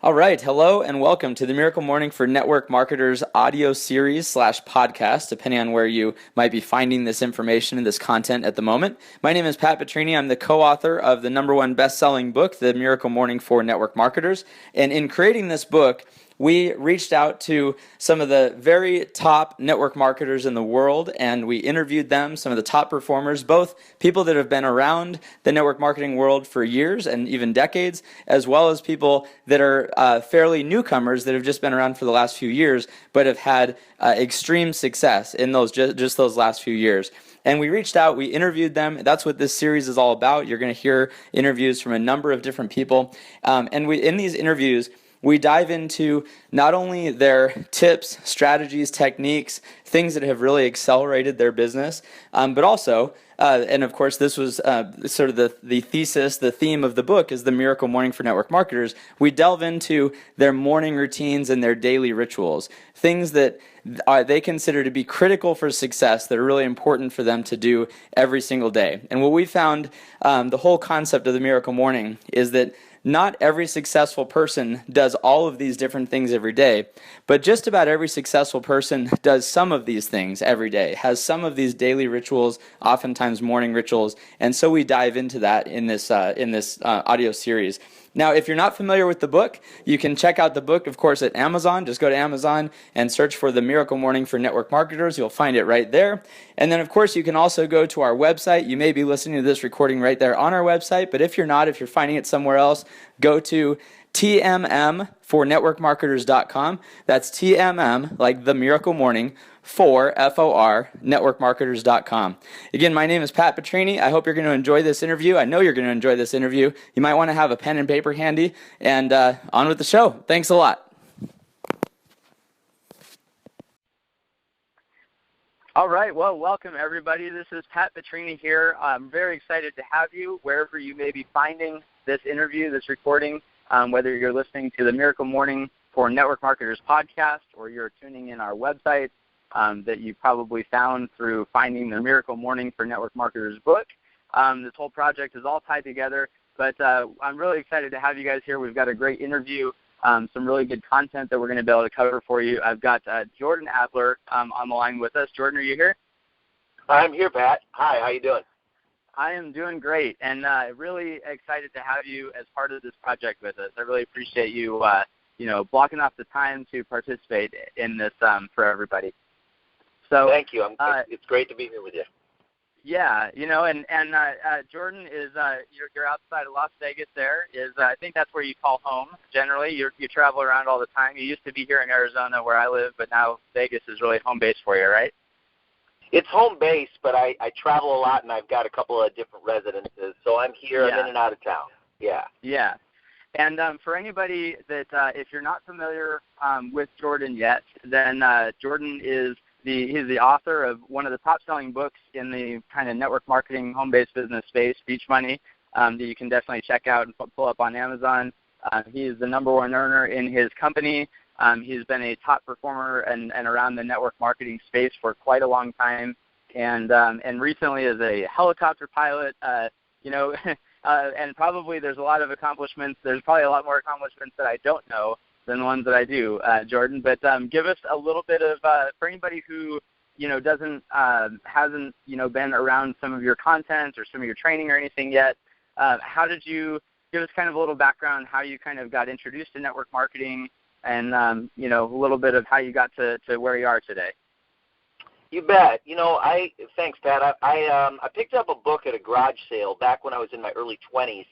All right, hello and welcome to the Miracle Morning for Network Marketers audio series / podcast, depending on where you might be finding this information and this content at the moment. My name is Pat Petrini. I'm the co-author of the #1 best-selling book, The Miracle Morning for Network Marketers. And in creating this book, we reached out to some of the very top network marketers in the world, and we interviewed them, some of the top performers, both people that have been around the network marketing world for years and even decades, as well as people that are fairly newcomers that have just been around for the last few years, but have had extreme success in those just those last few years. And we reached out, we interviewed them. That's what this series is all about. You're going to hear interviews from a number of different people. And in these interviews, we dive into not only their tips, strategies, techniques, things that have really accelerated their business, but also, and of course this was sort of the thesis, the theme of the book is the Miracle Morning for Network Marketers. We delve into their morning routines and their daily rituals, things that they consider to be critical for success that are really important for them to do every single day. And what we found, the whole concept of the Miracle Morning is that not every successful person does all of these different things every day, but just about every successful person does some of these things every day, has some of these daily rituals, oftentimes morning rituals, and so we dive into that in this audio series. Now, if you're not familiar with the book, you can check out the book, of course, at Amazon. Just go to Amazon and search for The Miracle Morning for Network Marketers. You'll find it right there. And then, of course, you can also go to our website. You may be listening to this recording right there on our website, but if you're not, if you're finding it somewhere else, go to tmm4networkmarketers.com. That's TMM, like the Miracle Morning, FOR, networkmarketers.com. Again, my name is Pat Petrini. I hope you're going to enjoy this interview. I know you're going to enjoy this interview. You might want to have a pen and paper handy, and on with the show. Thanks a lot. All right, well, welcome everybody. This is Pat Petrini here. I'm very excited to have you wherever you may be finding this interview, this recording, whether you're listening to the Miracle Morning for Network Marketers podcast or you're tuning in our website that you probably found through finding the Miracle Morning for Network Marketers book. This whole project is all tied together, but I'm really excited to have you guys here. We've got a great interview, some really good content that we're going to be able to cover for you. I've got Jordan Adler on the line with us. Jordan, are you here? I'm here, Pat. Hi, how you doing? I am doing great, and really excited to have you as part of this project with us. I really appreciate you, blocking off the time to participate in this for everybody. So thank you. It's great to be here with you. Yeah, and Jordan is you're outside of Las Vegas. I think that's where you call home. Generally, you travel around all the time. You used to be here in Arizona where I live, but now Vegas is really home base for you, right? It's home base, but I travel a lot, and I've got a couple of different residences, so I'm here. Yeah. I'm in and out of town. Yeah. Yeah. And for anybody that, if you're not familiar with Jordan yet, then Jordan is he's the author of one of the top-selling books in the kind of network marketing home-based business space, Beach Money, that you can definitely check out and pull up on Amazon. He is the #1 earner in his company. He's been a top performer and around the network marketing space for quite a long time, and recently as a helicopter pilot, and probably there's a lot of accomplishments. There's probably a lot more accomplishments that I don't know than the ones that I do, Jordan. But give us a little bit of, for anybody who, hasn't, been around some of your content or some of your training or anything yet, how did you give us kind of a little background how you kind of got introduced to network marketing and, a little bit of how you got to where you are today? You bet. Thanks, Pat. I picked up a book at a garage sale back when I was in my early 20s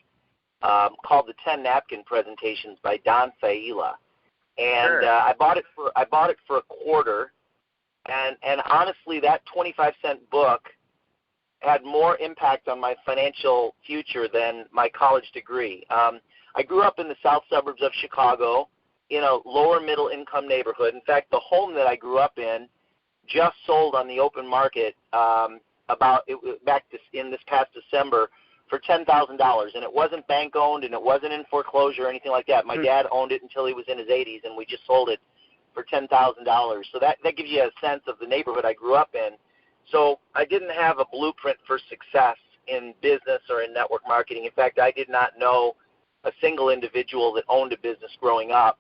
called The 10 Napkin Presentations by Don Failla. And Sure. I bought it for a quarter, and honestly, that 25-cent book had more impact on my financial future than my college degree. I grew up in the south suburbs of Chicago in a lower middle income neighborhood. In fact, the home that I grew up in just sold on the open market in this past December for $10,000, and it wasn't bank owned and it wasn't in foreclosure or anything like that. My dad owned it until he was in his 80s, and we just sold it for $10,000. So that gives you a sense of the neighborhood I grew up in. So I didn't have a blueprint for success in business or in network marketing. In fact, I did not know a single individual that owned a business growing up.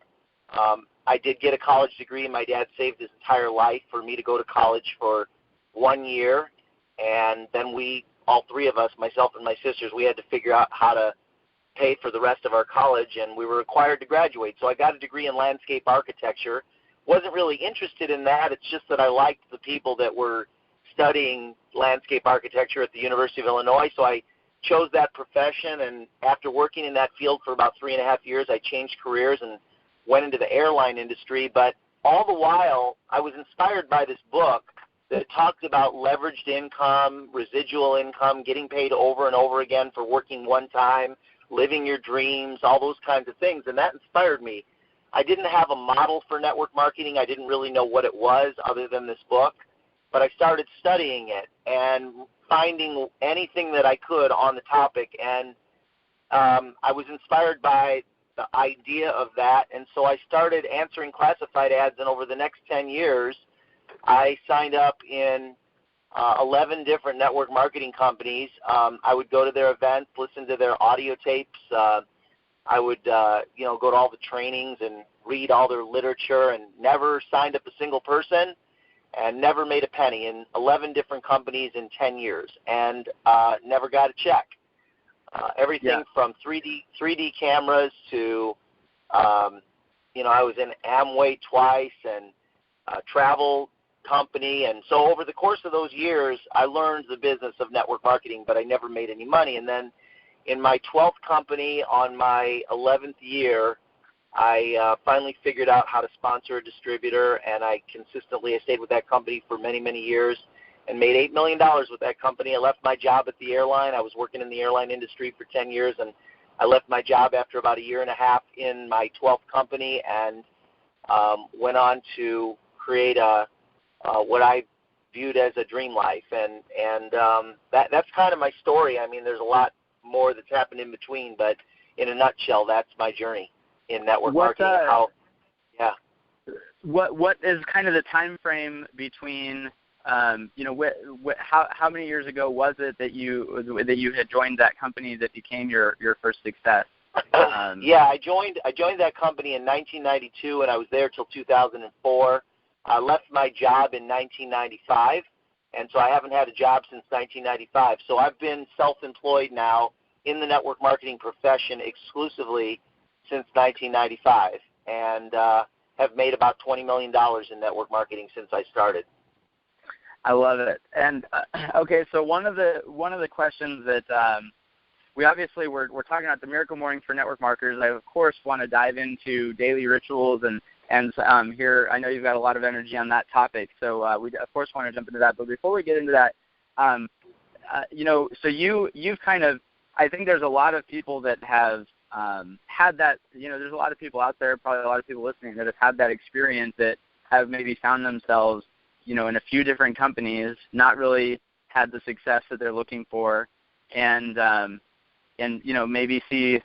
I did get a college degree. My dad saved his entire life for me to go to college for 1 year, and then all three of us, myself and my sisters, we had to figure out how to pay for the rest of our college, and we were required to graduate. So I got a degree in landscape architecture. Wasn't really interested in that. It's just that I liked the people that were studying landscape architecture at the University of Illinois, so I chose that profession, and after working in that field for about 3.5 years, I changed careers and went into the airline industry. But all the while, I was inspired by this book that talked about leveraged income, residual income, getting paid over and over again for working one time, living your dreams, all those kinds of things, and that inspired me. I didn't have a model for network marketing. I didn't really know what it was other than this book, but I started studying it and finding anything that I could on the topic, and I was inspired by the idea of that, and so I started answering classified ads, and over the next 10 years, I signed up in 11 different network marketing companies. I would go to their events, listen to their audio tapes. I would, go to all the trainings and read all their literature, and never signed up a single person and never made a penny in 11 different companies in 10 years, and never got a check. Everything from 3D cameras to, I was in Amway twice and travel company. And so over the course of those years, I learned the business of network marketing, but I never made any money. And then in my 12th company, on my 11th year, I finally figured out how to sponsor a distributor, and I stayed with that company for many, many years and made $8 million with that company. I left my job at the airline. I was working in the airline industry for 10 years, and I left my job after about 1.5 years in my 12th company, and went on to create what I viewed as a dream life. And that's kind of my story. I mean, there's a lot more that's happened in between, but in a nutshell, that's my journey in network marketing. What is kind of the time frame between how many years ago was it that you had joined that company that became your first success? I joined that company in 1992, and I was there till 2004. I left my job in 1995, and so I haven't had a job since 1995. So I've been self-employed now in the network marketing profession exclusively since 1995, and have made about $20 million in network marketing since I started. I love it. And okay, so one of the questions that we're talking about the Miracle Morning for network marketers. I of course want to dive into daily rituals and here I know you've got a lot of energy on that topic, so we of course want to jump into that. But before we get into that, so you've kind of, I think there's a lot of people that have had that. There's a lot of people out there, probably a lot of people listening, that have had that experience, that have maybe found themselves, in a few different companies, not really had the success that they're looking for, and maybe seeing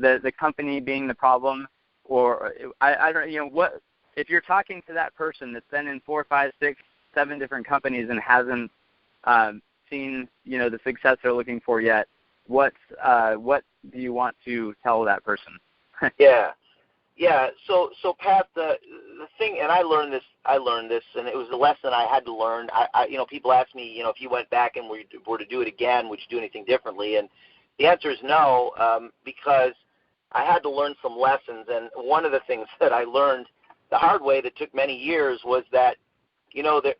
the company being the problem, or I don't, what if you're talking to that person that's been in 4, 5, 6, 7 different companies and hasn't seen the success they're looking for yet? What do you want to tell that person? So Pat, the thing, and I learned this, and it was a lesson I had to learn. People ask me, if you went back and were to do it again, would you do anything differently? And the answer is no, because I had to learn some lessons. And one of the things that I learned the hard way that took many years was that,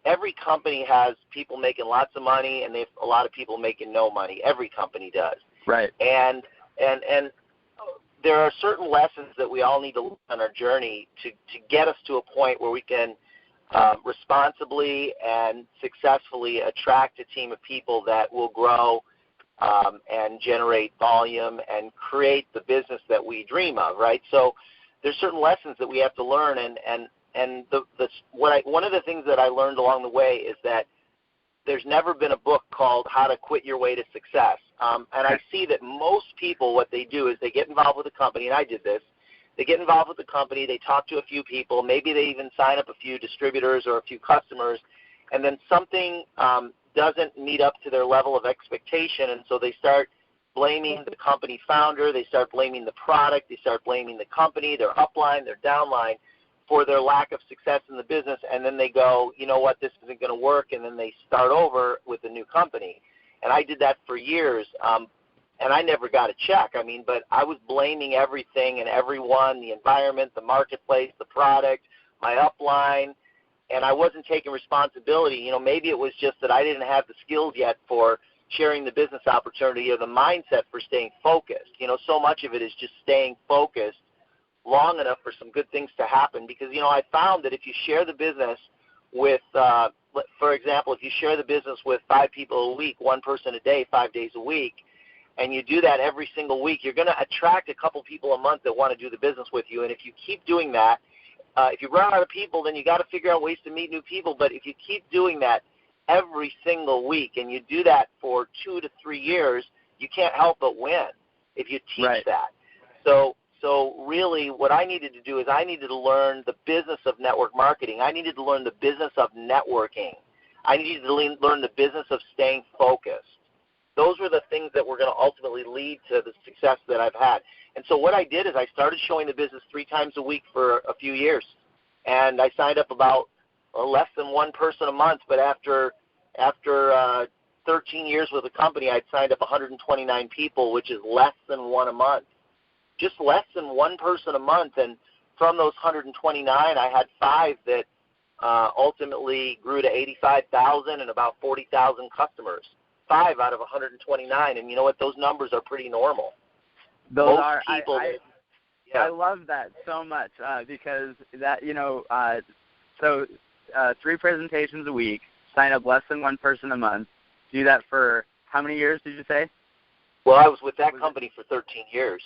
every company has people making lots of money, and they have a lot of people making no money. Every company does. Right. And there are certain lessons that we all need to learn on our journey to get us to a point where we can responsibly and successfully attract a team of people that will grow and generate volume and create the business that we dream of, right? So there's certain lessons that we have to learn, and one of the things that I learned along the way is that there's never been a book called How to Quit Your Way to Success. And I see that most people, what they do is they get involved with a company, and I did this. They get involved with the company, they talk to a few people, maybe they even sign up a few distributors or a few customers, and then something doesn't meet up to their level of expectation, and so they start blaming the company founder, they start blaming the product, they start blaming the company, their upline, their downline for their lack of success in the business, and then they go, you know what, this isn't going to work, and then they start over with a new company. And I did that for years, and I never got a check. I mean, but I was blaming everything and everyone, the environment, the marketplace, the product, my upline, and I wasn't taking responsibility. You know, maybe it was just that I didn't have the skills yet for sharing the business opportunity or the mindset for staying focused. You know, so much of it is just staying focused long enough for some good things to happen, because, you know, I found that if you share the business with, for example, if you share the business with 5 people a week, 1 person a day, 5 days a week, and you do that every single week, you're going to attract a couple people a month that want to do the business with you. And if you keep doing that, if you run out of people, then you got to figure out ways to meet new people. But if you keep doing that every single week, and you do that for 2 to 3 years, you can't help but win if you teach that. So really what I needed to do is I needed to learn the business of network marketing. I needed to learn the business of networking. I needed to learn the business of staying focused. Those were the things that were going to ultimately lead to the success that I've had. And so what I did is I started showing the business 3 times a week for a few years. And I signed up about less than 1 person a month, but after 13 years with the company, I'd signed up 129 people, which is less than 1 a month. Just less than 1 person a month. And from those 129, I had 5 that ultimately grew to 85,000 and about 40,000 customers. 5 out of 129, and you know what? Those numbers are pretty normal. Those are. I love that so much because that, you know, so 3 presentations a week, sign up less than 1 person a month, do that for how many years did you say? Well, I was with that company for 13 years.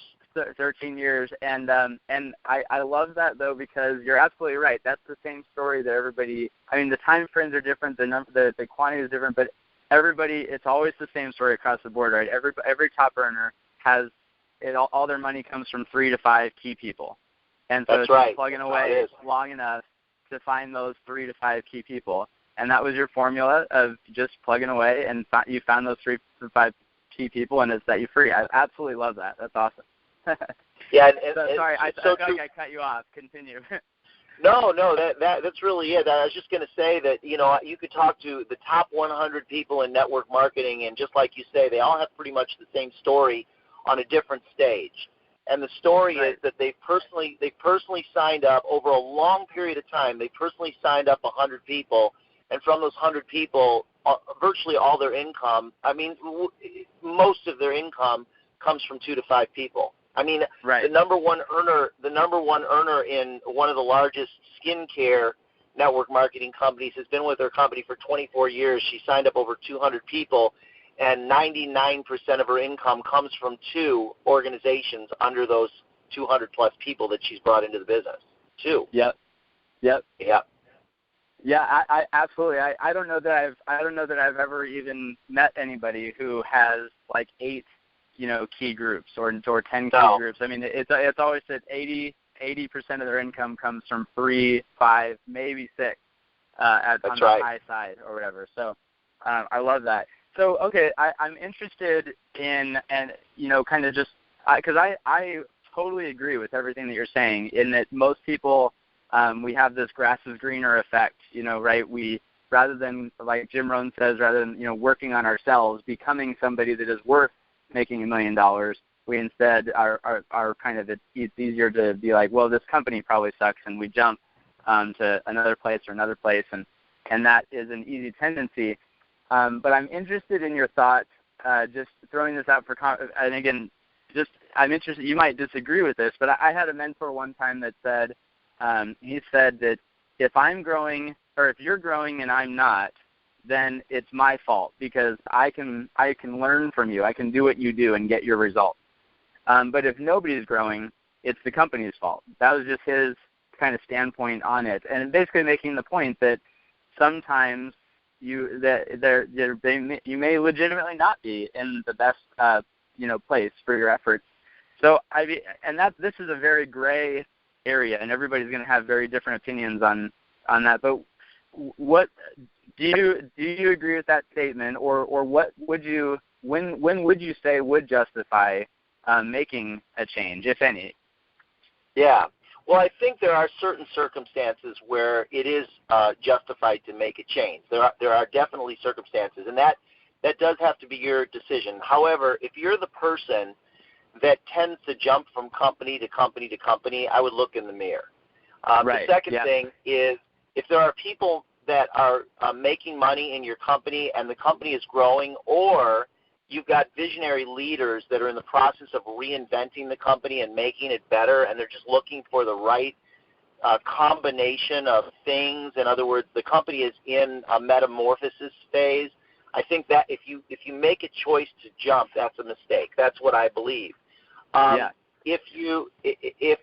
13 years, and I love that though, because you're absolutely right. That's the same story that everybody. I mean, the time frames are different, the quantity is different, but everybody, it's always the same story across the board, right? Every top earner has it. All their money comes from 3 to 5 key people, and so That's right. Plugging away long enough to find those 3 to 5 key people, and that was your formula of just plugging away, and you found those 3 to 5 key people, and it set you free. I absolutely love that. That's awesome. Yeah. Sorry, I feel like I cut you off. Continue. No, that's really it. I was just going to say that, you know, you could talk to the top 100 people in network marketing, and just like you say, they all have pretty much the same story on a different stage. And the story is that they personally signed up over a long period of time. They personally signed up 100 people, and from those 100 people, virtually all their income, I mean, most of their income comes from 2 to 5 people. I mean, the number one earner in one of the largest skincare network marketing companies has been with her company for 24 years. She signed up over 200 people, and 99% of her income comes from 2 organizations under those 200 plus people that she's brought into the business. 2. Yep. Yeah. Yeah, I absolutely. I don't know that I've ever even met anybody who has like 8, you know, key groups or 10 key groups. I mean, it's always said 80% of their income comes from 3, 5, maybe 6 on the high side or whatever. So I love that. So okay, I'm interested in, and you know, kind of just because I totally agree with everything that you're saying, in that most people we have this grass is greener effect, you know, right? We, rather than, like Jim Rohn says, rather than, you know, working on ourselves, becoming somebody that is worth making $1 million, we instead are kind of, it's easier to be like, well, this company probably sucks, and we jump to another place, and that is an easy tendency. But I'm interested in your thoughts, just throwing this out for, and again, just I'm interested, you might disagree with this, but I had a mentor one time that said, he said that if I'm growing, or if you're growing and I'm not, then it's my fault, because I can learn from you. I can do what you do and get your results. But if nobody's growing, it's the company's fault. That was just his kind of standpoint on it, and basically making the point that sometimes you may legitimately not be in the best place for your efforts. So this is a very gray area, and everybody's going to have very different opinions on that. But what do you agree with that statement, or what would you when would you say would justify making a change, if any? Yeah. Well, I think there are certain circumstances where it is justified to make a change. There are definitely circumstances, and that does have to be your decision. However, if you're the person that tends to jump from company to company to company, I would look in the mirror. Right. The second thing is, if there are people that are making money in your company and the company is growing, or you've got visionary leaders that are in the process of reinventing the company and making it better, and they're just looking for the right combination of things. In other words, the company is in a metamorphosis phase. I think that if you make a choice to jump, that's a mistake. That's what I believe. If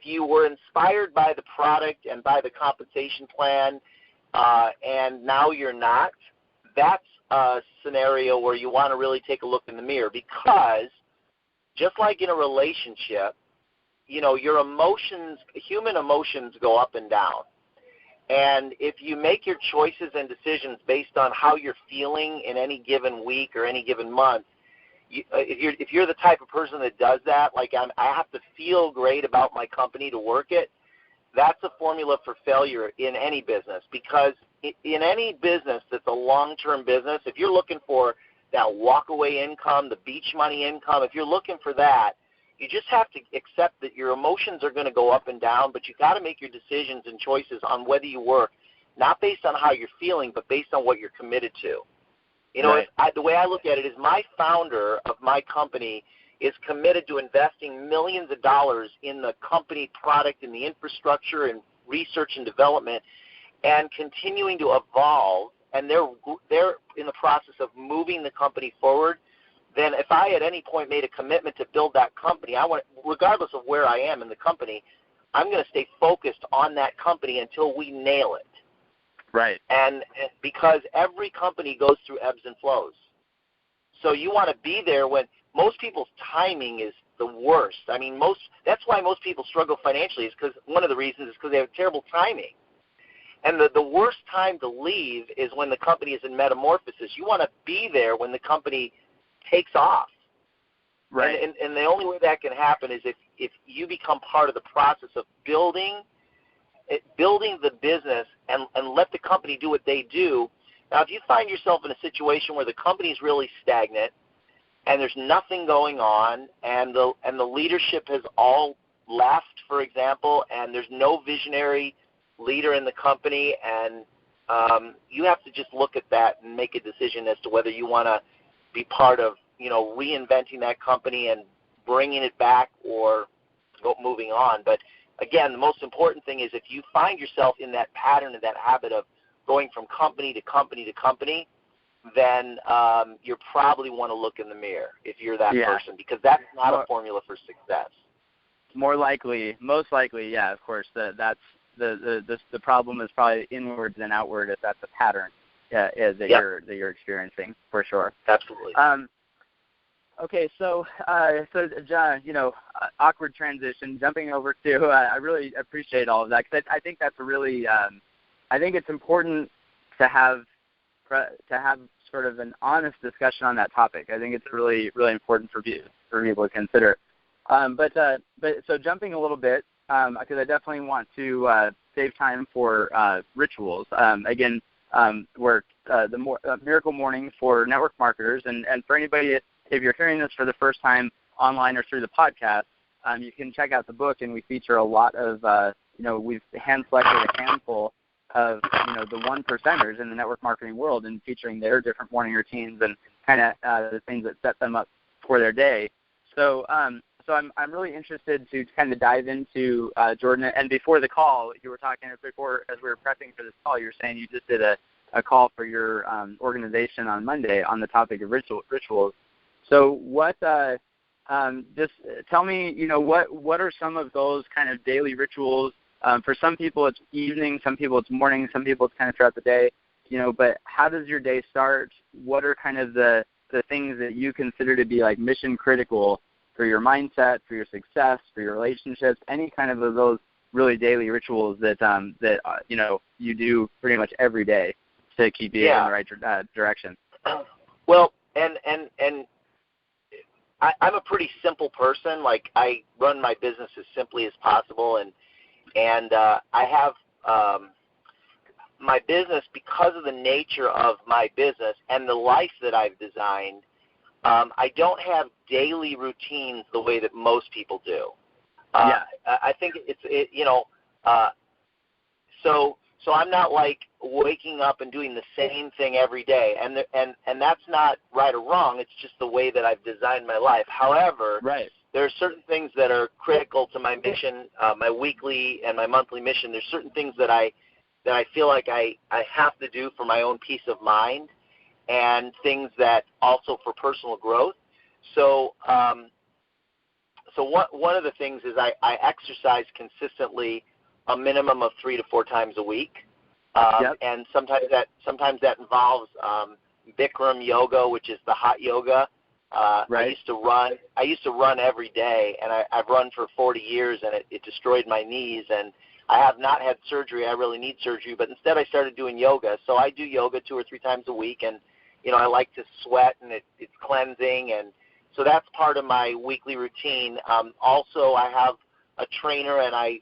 you were inspired by the product and by the compensation plan, and now you're not, that's a scenario where you want to really take a look in the mirror, because just like in a relationship, your emotions, human emotions, go up and down. And if you make your choices and decisions based on how you're feeling in any given week or any given month, if you're the type of person that does that, like I have to feel great about my company to work it, that's a formula for failure in any business. Because in any business that's a long-term business, if you're looking for that walk-away income, the beach money income, if you're looking for that, you just have to accept that your emotions are going to go up and down, but you got to make your decisions and choices on whether you work, not based on how you're feeling, but based on what you're committed to. Right. The way I look at it is, my founder of my company is committed to investing millions of dollars in the company product and the infrastructure and research and development, and continuing to evolve, and they're in the process of moving the company forward. Then if I at any point made a commitment to build that company, regardless of where I am in the company, I'm going to stay focused on that company until we nail it. Right. And because every company goes through ebbs and flows. So you want to be there when most people's timing is the worst. I mean, that's why most people struggle financially, is because one of the reasons is because they have terrible timing. And the worst time to leave is when the company is in metamorphosis. You want to be there when the company takes off. Right. And the only way that can happen is if you become part of the process of building the business and let the company do what they do. Now, if you find yourself in a situation where the company is really stagnant and there's nothing going on, and the leadership has all left, for example, and there's no visionary leader in the company, and you have to just look at that and make a decision as to whether you want to be part of, reinventing that company and bringing it back, or moving on. But again, the most important thing is, if you find yourself in that pattern and that habit of going from company to company to company, then you probably want to look in the mirror if you're that person, because that's not a formula for success. Most likely, yeah, of course. That's the problem is probably inward than outward, if that's a pattern that you're experiencing, for sure. Absolutely. Okay, so John, awkward transition, jumping over to, I really appreciate all of that, because I think that's a really, I think it's important to have sort of an honest discussion on that topic. I think it's really, really important for people to consider. But so jumping a little bit, because I definitely want to save time for rituals. Again, we're the Miracle Morning for network marketers, and for anybody, if you're hearing this for the first time online or through the podcast, you can check out the book, and we feature a lot of, we've hand-selected a handful of, the one percenters in the network marketing world, and featuring their different morning routines and kind of the things that set them up for their day. So I'm really interested to kind of dive into, Jordan, and before the call, you were talking, as we were prepping for this call, you were saying you just did a call for your organization on Monday on the topic of rituals. So what, just tell me, what are some of those kind of daily rituals? For some people it's evening, some people it's morning, some people it's kind of throughout the day, but how does your day start? What are kind of the things that you consider to be like mission critical for your mindset, for your success, for your relationships, any kind of those really daily rituals that you do pretty much every day to keep you in the right direction? Well, and I'm a pretty simple person. Like, I run my business as simply as possible, and I have my business, because of the nature of my business and the life that I've designed. I don't have daily routines the way that most people do. I think so I'm not like waking up and doing the same thing every day, and that's not right or wrong. It's just the way that I've designed my life. However, there are certain things that are critical to my mission, my weekly and my monthly mission. There's certain things that I feel like I have to do for my own peace of mind, and things that also for personal growth. So one of the things is I exercise consistently, a minimum of 3 to 4 times a week, and sometimes that involves Bikram yoga, which is the hot yoga. I used to run every day, and I've run for 40 years, and it destroyed my knees, and I have not had surgery. I really need surgery, but instead I started doing yoga. So I do yoga 2 or 3 times a week, and I like to sweat, and it's cleansing, and so that's part of my weekly routine. Also, I have a trainer, and I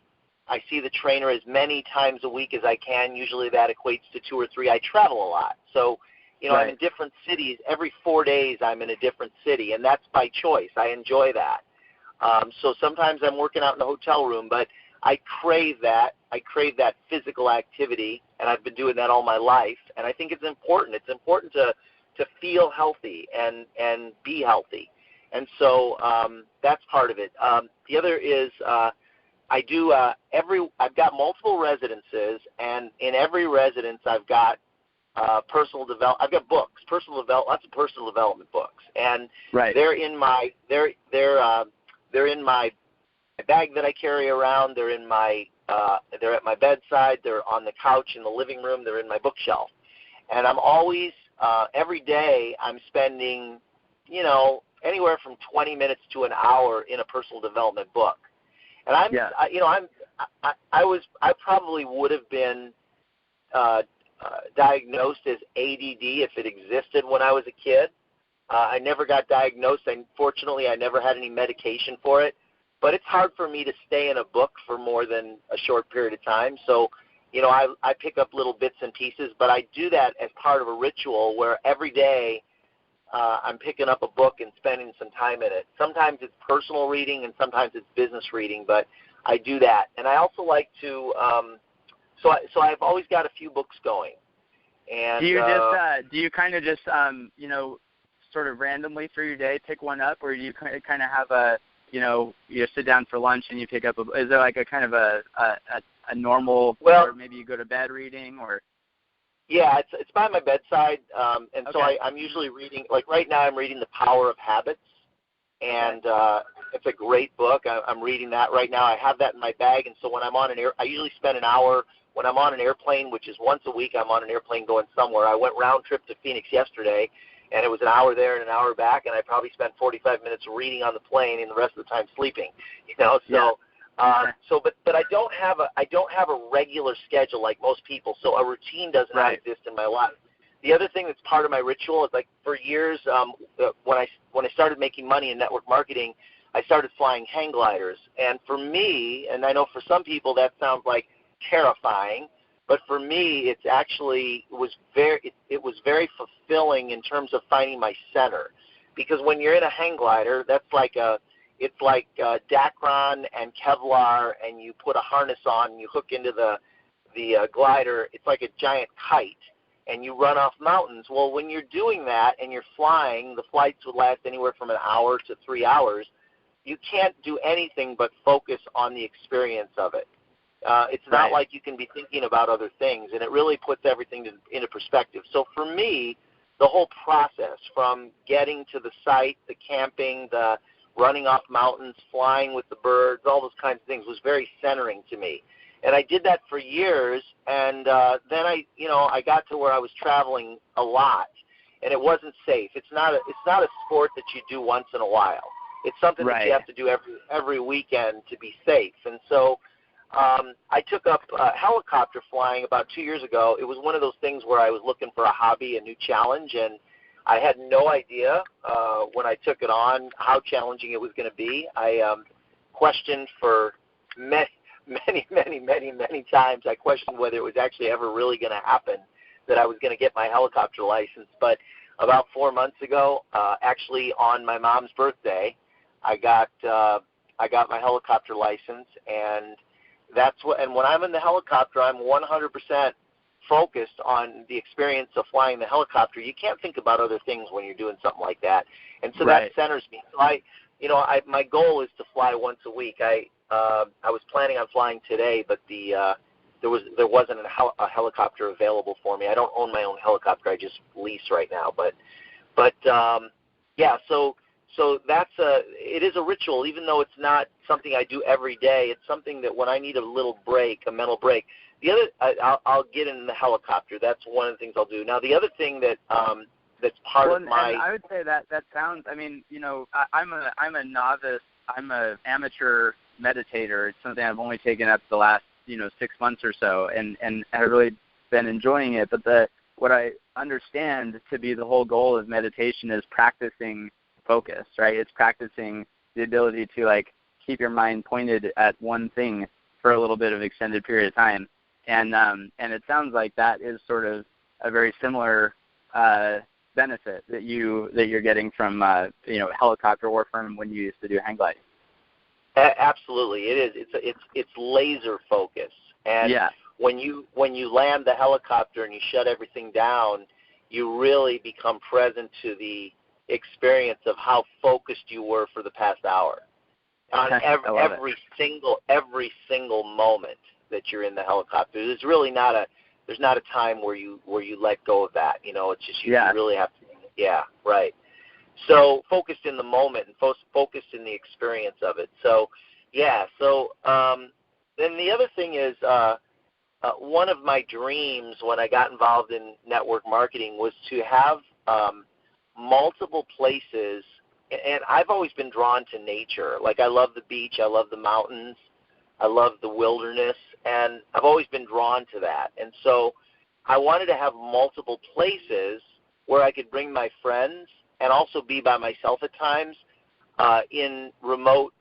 see the trainer as many times a week as I can. Usually that equates to 2 or 3. I travel a lot. So, I'm in different cities. Every 4 days I'm in a different city, and that's by choice. I enjoy that. So sometimes I'm working out in a hotel room, but I crave that. I crave that physical activity, and I've been doing that all my life, and I think it's important. It's important to feel healthy and be healthy. And so that's part of it. The other is I do I've got multiple residences, and in every residence I've got I've got books, lots of personal development books, and they're in my they're in my bag that I carry around. They're in my they're at my bedside. They're on the couch in the living room. They're in my bookshelf, and I'm always every day I'm spending anywhere from 20 minutes to an hour in a personal development book. And I probably would have been diagnosed as ADD if it existed when I was a kid. I never got diagnosed. Fortunately, I never had any medication for it. But it's hard for me to stay in a book for more than a short period of time. So, I pick up little bits and pieces, but I do that as part of a ritual where every day I'm picking up a book and spending some time in it. Sometimes it's personal reading and sometimes it's business reading, but I do that. And I also like to so I've always got a few books going. And do you kind of just sort of randomly through your day pick one up, or do you kind of have a you sit down for lunch and you pick up is there like a kind of a normal, or maybe you go to bed reading, or? Yeah, it's by my bedside, and so I'm usually reading. Like right now, I'm reading The Power of Habits, and it's a great book. I'm reading that right now. I have that in my bag, and so when I'm on I usually spend an hour when I'm on an airplane, which is once a week. I'm on an airplane going somewhere. I went round trip to Phoenix yesterday, and it was an hour there and an hour back, and I probably spent 45 minutes reading on the plane, and the rest of the time sleeping. But I don't have a regular schedule like most people, so a routine does not exist in my life. The other thing that's part of my ritual is, like, for years, when I started making money in network marketing, I started flying hang gliders. And for me, and I know for some people that sounds like terrifying, but for me, it was very fulfilling in terms of finding my center. Because when you're in a hang glider, it's like Dacron and Kevlar, and you put a harness on and you hook into the glider. It's like a giant kite, and you run off mountains. Well, when you're doing that and you're flying, the flights would last anywhere from an hour to 3 hours. You can't do anything but focus on the experience of it. It's not like you can be thinking about other things, and it really puts everything into perspective. So for me, the whole process from getting to the site, the camping, the running off mountains, flying with the birds, all those kinds of things was very centering to me. And I did that for years, and then I got to where I was traveling a lot, and it wasn't safe. It's not a sport that you do once in a while. It's something that you have to do every weekend to be safe. And so I took up helicopter flying about 2 years ago. It was one of those things where I was looking for a hobby, a new challenge, and I had no idea when I took it on how challenging it was going to be. I questioned for many times. I questioned whether it was actually ever really going to happen that I was going to get my helicopter license. But about 4 months ago, actually on my mom's birthday, I got my helicopter license, and that's what. And when I'm in the helicopter, I'm 100% focused on the experience of flying the helicopter. You can't think about other things when you're doing something like that, and so that centers me. So my goal is to fly once a week. I was planning on flying today, but there wasn't a helicopter available for me. I don't own my own helicopter. I just lease right now. But yeah. So it is a ritual, even though it's not something I do every day. It's something that when I need a little break, a mental break. The other, I'll get in the helicopter. That's one of the things I'll do. Now, the other thing that that's part of my. And I would say that sounds. I mean, I'm a novice. I'm an amateur meditator. It's something I've only taken up the last 6 months or so, and I've really been enjoying it. But what I understand to be the whole goal of meditation is practicing focus, right? It's practicing the ability to keep your mind pointed at one thing for a little bit of extended period of time, and it sounds like that is sort of a very similar benefit that you're getting from helicopter or from when you used to do hang gliding. Absolutely, it is. It's laser focus, and when you land the helicopter and you shut everything down, you really become present to the experience of how focused you were for the past hour on every single moment that you're in the helicopter. There's really not a time where you let go of that. It's just you really have to. Yeah, right. So focused in the moment and focused in the experience of it. So yeah. So then the other thing is one of my dreams when I got involved in network marketing was to have multiple places, and I've always been drawn to nature. Like I love the beach, I love the mountains, I love the wilderness, and I've always been drawn to that. And so I wanted to have multiple places where I could bring my friends and also be by myself at times in remote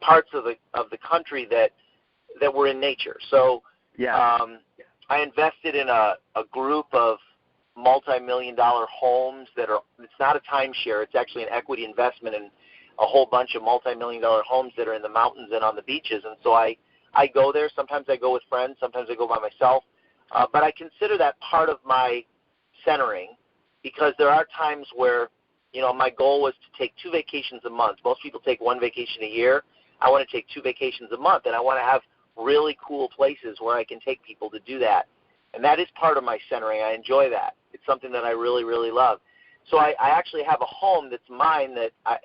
parts of the country that were in nature. So I invested in a group of multi-million-dollar homes it's not a timeshare. It's actually an equity investment in a whole bunch of multi-million-dollar homes that are in the mountains and on the beaches. And so I go there. Sometimes I go with friends. Sometimes I go by myself. But I consider that part of my centering because there are times where, my goal was to take 2 vacations a month. Most people take 1 vacation a year. I want to take 2 vacations a month, and I want to have really cool places where I can take people to do that. And that is part of my centering. I enjoy that. It's something that I really, really love. So I actually have a home that's mine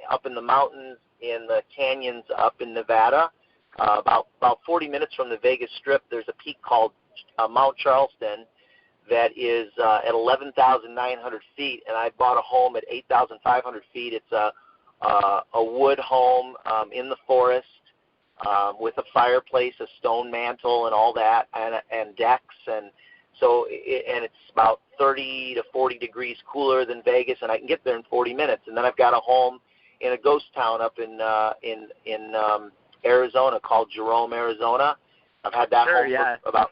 up in the mountains in the canyons up in Nevada, about 40 minutes from the Vegas Strip. There's a peak called Mount Charleston that is at 11,900 feet, and I bought a home at 8,500 feet. It's a wood home in the forest with a fireplace, a stone mantle, and all that, and decks, and so it's about 30 to 40 degrees cooler than Vegas, and I can get there in 40 minutes. And then I've got a home in a ghost town up in Arizona called Jerome, Arizona. I've had that home for about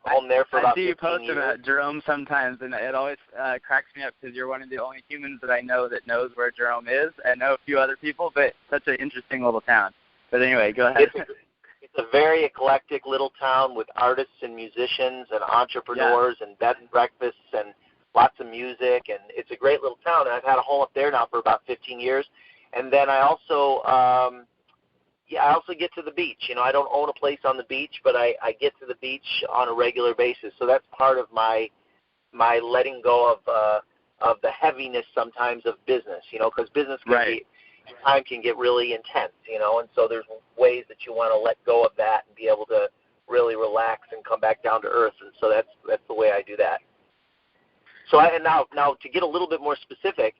home there for about 15 years. I see you post about Jerome sometimes, and it always cracks me up because you're one of the only humans that I know that knows where Jerome is. I know a few other people, but such an interesting little town. But anyway, go ahead. It's a very eclectic little town with artists and musicians and entrepreneurs and bed and breakfasts and lots of music, and it's a great little town. And I've had a home up there now for about 15 years. And then I also get to the beach. I don't own a place on the beach, but I get to the beach on a regular basis. So that's part of my letting go of the heaviness sometimes of business, because business time can get really intense, and so there's ways that you want to let go of that and be able to really relax and come back down to earth, and so that's the way I do that. So now to get a little bit more specific,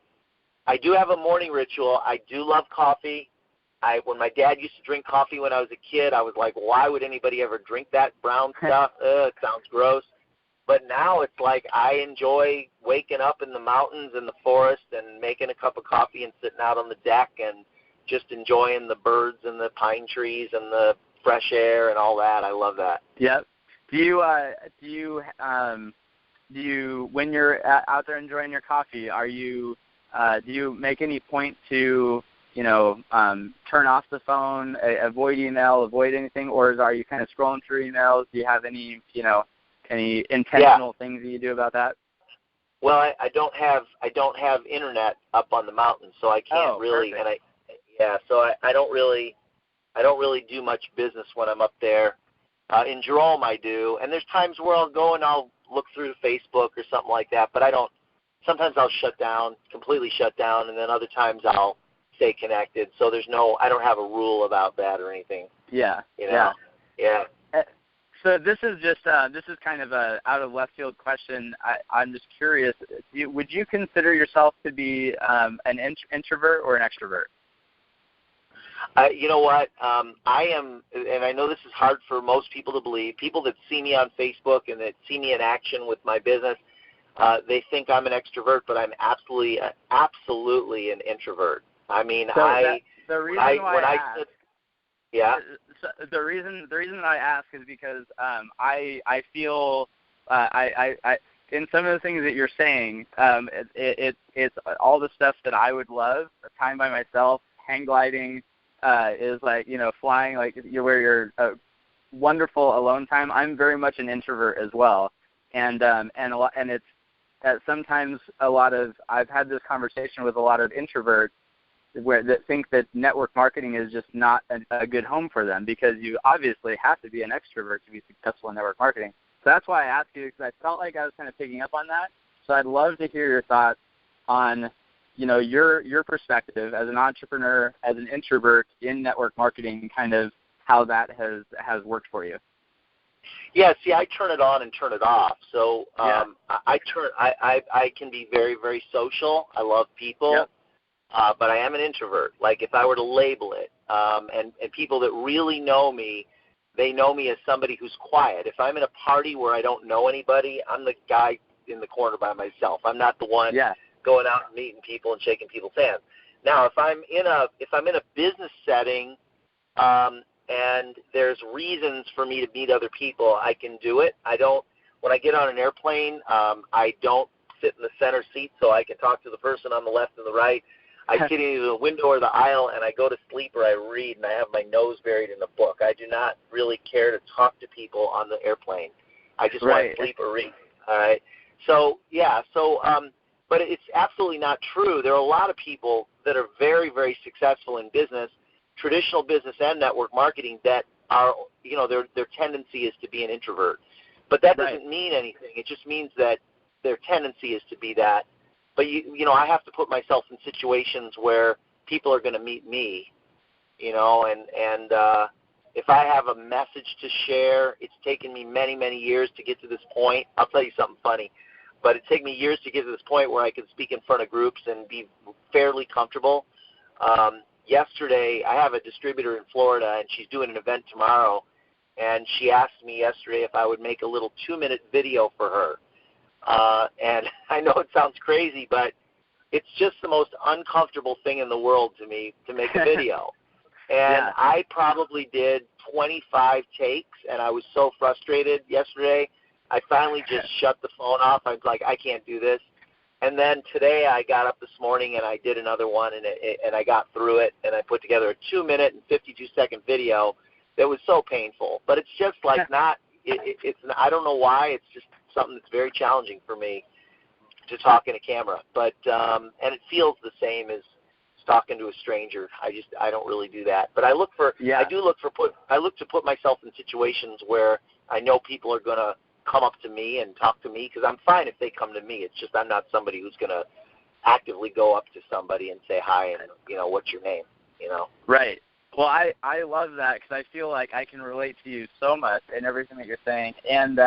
I do have a morning ritual. I do love coffee. When my dad used to drink coffee when I was a kid, I was like, why would anybody ever drink that brown stuff? It sounds gross. But now it's like I enjoy waking up in the mountains and the forest and making a cup of coffee and sitting out on the deck and just enjoying the birds and the pine trees and the fresh air and all that. I love that. Yep. Do you when you're out there enjoying your coffee, do you make any point to turn off the phone, avoid email, avoid anything, or are you kind of scrolling through emails? Do you have any intentional things that you do about that? Well, I don't have internet up on the mountain, so I can't really. Perfect. So I don't really do much business when I'm up there. In Jerome, I do, and there's times where I'll go and I'll look through Facebook or something like that. But I don't. Sometimes I'll completely shut down, and then other times I'll stay connected. So I don't have a rule about that or anything. Yeah. Yeah. So this is kind of a out of left field question. I'm just curious. Would you consider yourself to be an introvert or an extrovert? You know what? I am, and I know this is hard for most people to believe. People that see me on Facebook and that see me in action with my business, they think I'm an extrovert, but I'm absolutely an introvert. I mean, the reason that I ask is because I feel in some of the things that you're saying, it's all the stuff that I would love. Time by myself, hang gliding, is like flying, like where you're wonderful alone time. I'm very much an introvert as well, and it's sometimes I've had this conversation with a lot of introverts that think that network marketing is just not a good home for them, because you obviously have to be an extrovert to be successful in network marketing. So that's why I asked you, because I felt like I was kind of picking up on that. So I'd love to hear your thoughts on, your perspective as an entrepreneur, as an introvert in network marketing, kind of how that has worked for you. Yeah, see, I turn it on and turn it off. So I can be very, very social. I love people. Yep. But I am an introvert. Like if I were to label it, and people that really know me, they know me as somebody who's quiet. If I'm in a party where I don't know anybody, I'm the guy in the corner by myself. I'm not the one going out and meeting people and shaking people's hands. Now, if I'm in a business setting, and there's reasons for me to meet other people, I can do it. When I get on an airplane, I don't sit in the center seat so I can talk to the person on the left and the right. I sit in either the window or the aisle, and I go to sleep or I read, and I have my nose buried in a book. I do not really care to talk to people on the airplane. I just want to sleep or read. All right. So but it's absolutely not true. There are a lot of people that are very, very successful in business, traditional business and network marketing, that are, their tendency is to be an introvert. But that doesn't mean anything. It just means that their tendency is to be that. But, I have to put myself in situations where people are going to meet me, and if I have a message to share, it's taken me many, many years to get to this point. I'll tell you something funny, but it took me years to get to this point where I could speak in front of groups and be fairly comfortable. Yesterday, I have a distributor in Florida, and she's doing an event tomorrow, and she asked me yesterday if I would make a little 2-minute video for her. And I know it sounds crazy, but it's just the most uncomfortable thing in the world to me to make a video. And I probably did 25 takes, and I was so frustrated yesterday. I finally just shut the phone off. I was like, I can't do this. And then today I got up this morning and I did another one, and I got through it, and I put together a 2-minute and 52-second video that was so painful. But it's just like it's I don't know why. It's just something that's very challenging for me to talk in a camera. But and it feels the same as talking to a stranger. I don't really do that. But I look to put myself in situations where I know people are going to come up to me and talk to me, because I'm fine if they come to me. It's just I'm not somebody who's going to actively go up to somebody and say hi and, what's your name, Right. Well, I love that, because I feel like I can relate to you so much in everything that you're saying. And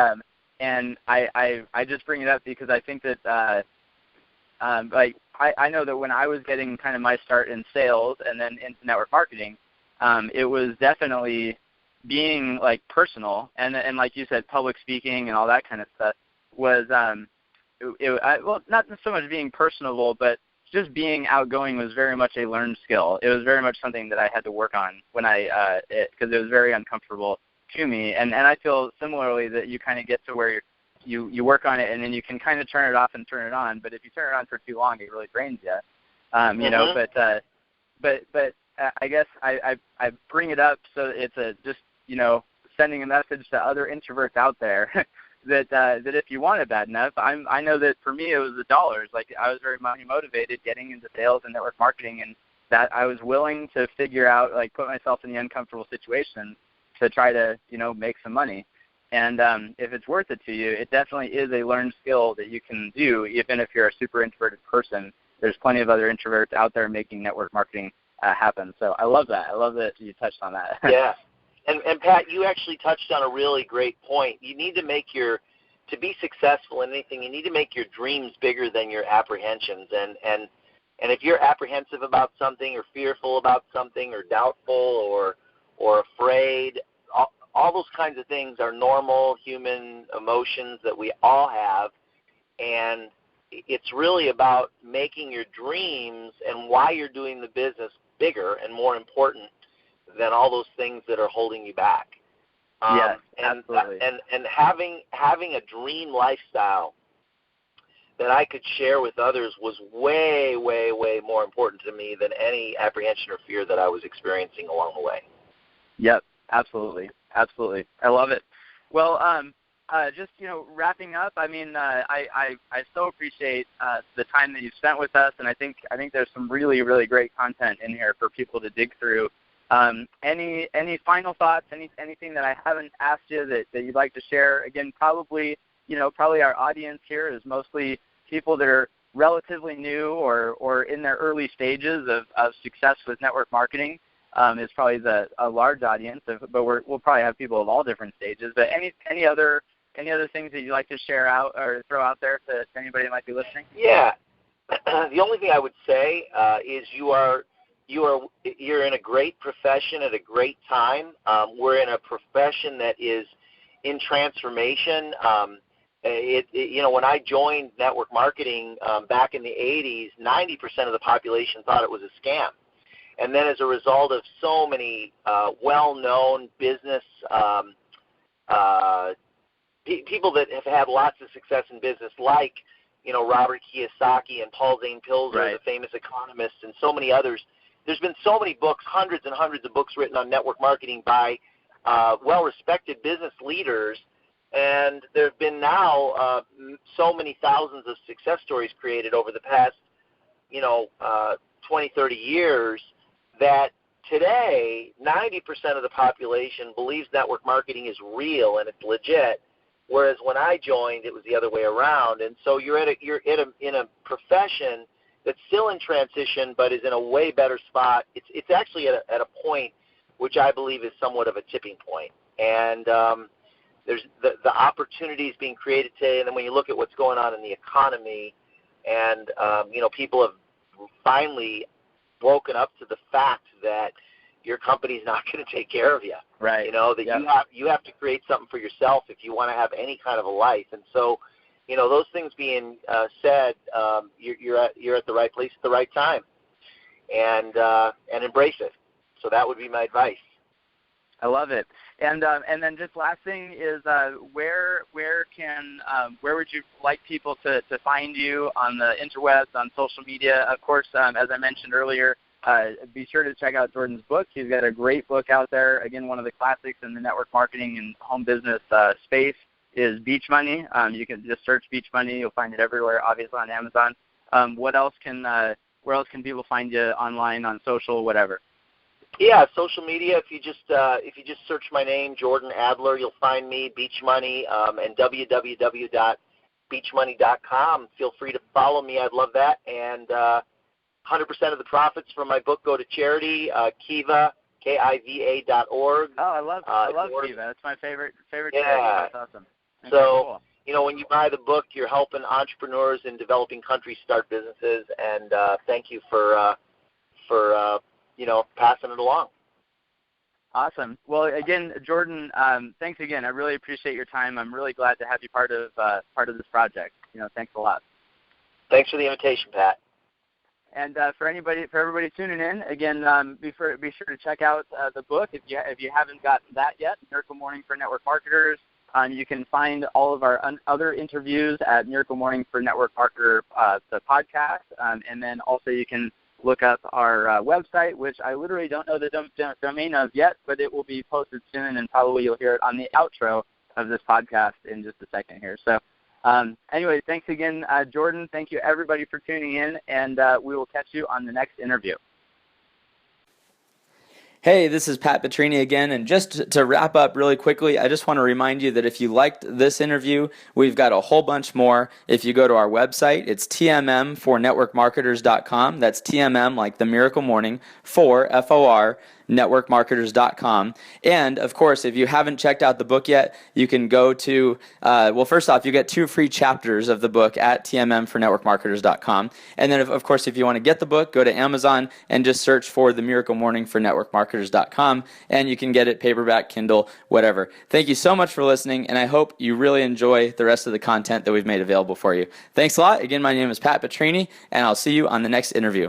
I just bring it up because I think that I know that when I was getting kind of my start in sales and then into network marketing, it was definitely being like personal and like you said, public speaking and all that kind of stuff. was well, not so much being personable, but just being outgoing was very much a learned skill. It was very much something that I had to work on when because it was very uncomfortable to me. And I feel similarly that you kind of get to where you work on it, and then you can kind of turn it off and turn it on. But if you turn it on for too long, it really drains you. You know, but I guess I bring it up so it's just, you know, sending a message to other introverts out there that if you want it bad enough, I know that for me it was the dollars. Like, I was very money motivated getting into sales and network marketing, and that I was willing to figure out, like, put myself in the uncomfortable situation to try to, you know, make some money. And if it's worth it to you, it definitely is a learned skill that you can do, even if you're a super introverted person. There's plenty of other introverts out there making network marketing happen. So I love that. I love that you touched on that. Yeah. And Pat, you actually touched on a really great point. You need to to be successful in anything, you need to make your dreams bigger than your apprehensions. And if you're apprehensive about something, or fearful about something, or doubtful, or afraid, all those kinds of things are normal human emotions that we all have. And it's really about making your dreams and why you're doing the business bigger and more important than all those things that are holding you back. Yes, absolutely. And having a dream lifestyle that I could share with others was way, way, way more important to me than any apprehension or fear that I was experiencing along the way. Yep, absolutely. Absolutely. I love it. Well, just, you know, wrapping up, I mean, I so appreciate the time that you've spent with us, and I think there's some really, really great content in here for people to dig through. Any final thoughts, anything that I haven't asked you that you'd like to share? Again, probably our audience here is mostly people that are relatively new or in their early stages of success with network marketing. Is probably a large audience, but we'll probably have people of all different stages. But any other things that you'd like to share out or throw out there to anybody that might be listening? Yeah, the only thing I would say is you're in a great profession at a great time. We're in a profession that is in transformation. When I joined network marketing back in the 80s, 90% of the population thought it was a scam. And then as a result of so many well-known business people that have had lots of success in business, like, you know, Robert Kiyosaki and Paul Zane Pilzer, right, the famous economists, and so many others. There's been so many books, hundreds and hundreds of books written on network marketing by well-respected business leaders, and there have been now so many thousands of success stories created over the past, 20, 30 years, that today 90% of the population believes network marketing is real and it's legit, whereas when I joined, it was the other way around. And so you're in a profession that's still in transition, but is in a way better spot. It's actually at a point which I believe is somewhat of a tipping point. And there's the opportunities being created today, and then when you look at what's going on in the economy, and people have finally woken up to the fact that your company's not going to take care of you. Right. You have to create something for yourself if you want to have any kind of a life. And so, those things being said, you're at the right place at the right time, and embrace it. So that would be my advice. I love it. And then just last thing is where would you like people to find you on the interwebs, on social media? Of course, as I mentioned earlier, be sure to check out Jordan's book. He's got a great book out there. Again, one of the classics in the network marketing and home business space is Beach Money. You can just search Beach Money. You'll find it everywhere, obviously on Amazon. Where else can people find you online, on social, whatever? Yeah, social media. If you just search my name, Jordan Adler, you'll find me. Beach Money, and www.beachmoney.com. Feel free to follow me. I'd love that. And 100% of the profits from my book go to charity. Kiva, KIVA.org. Oh, I love Kiva. That's my favorite charity. Yeah. That's awesome. Okay, so, cool. when you buy the book, you're helping entrepreneurs in developing countries start businesses. And thank you for passing it along. Awesome. Well, again, Jordan, thanks again. I really appreciate your time. I'm really glad to have you part of this project. Thanks a lot. Thanks for the invitation, Pat. And for everybody tuning in, again, be sure to check out the book if you haven't gotten that yet. Miracle Morning for Network Marketers. You can find all of our other interviews at Miracle Morning for Network Marketer, the podcast, and then also you can look up our website, which I literally don't know the domain of yet, but it will be posted soon, and probably you'll hear it on the outro of this podcast in just a second here. So anyway, thanks again, Jordan. Thank you, everybody, for tuning in, and we will catch you on the next interview. Hey, this is Pat Petrini again, and just to wrap up really quickly, I just want to remind you that if you liked this interview, we've got a whole bunch more. If you go to our website, it's tmm4networkmarketers.com. That's TMM, like the Miracle Morning, F-O-R, networkmarketers.com. And, of course, if you haven't checked out the book yet, you can go to, first off, you get 2 free chapters of the book at tmm4networkmarketers.com. And then, of course, if you want to get the book, go to Amazon and just search for The Miracle Morning for networkmarketers.com, and you can get it paperback, Kindle, whatever. Thank you so much for listening, and I hope you really enjoy the rest of the content that we've made available for you. Thanks a lot. Again, my name is Pat Petrini, and I'll see you on the next interview.